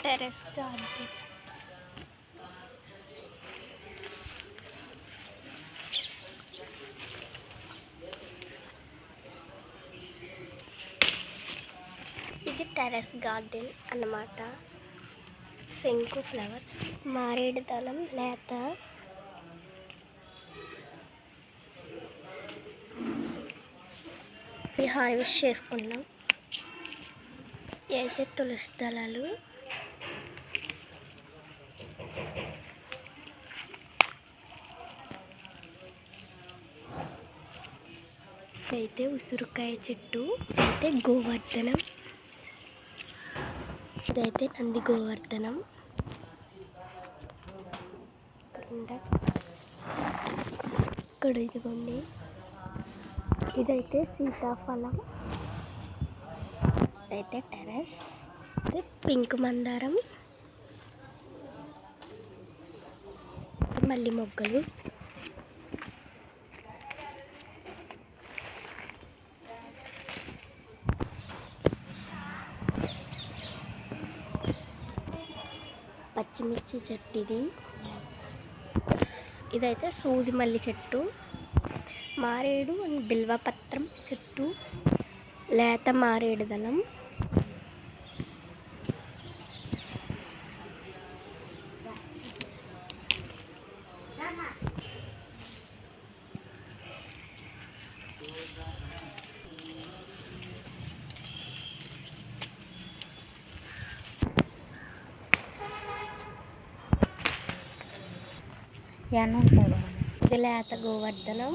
Terrace garden. ఇది terrace garden అన్నమాట. శంకు ఫ్లవర్స్, మారేడు దళం లేత, హార్వెస్ట్ చేసుకున్నాం. అయితే తులసి దళాలు, అయితే ఉసిరికాయ చెట్టు, అయితే గోవర్ధనం, ఇదైతే నంది గోవర్ధనం. ఇక్కడ ఇదిగోండి, ఇదైతే సీతాఫలం. ఇదైతే టెర్రస్. పింక్ మందారం, మల్లి మొగ్గలు, పచ్చిమిర్చి చెట్టు ఇది. ఇదైతే సూది మల్లి చెట్టు, మారేడు అండ్ బిల్వపత్రం చెట్టు, లేత మారేడు దళం, ఇది లేత గోవర్ధనం.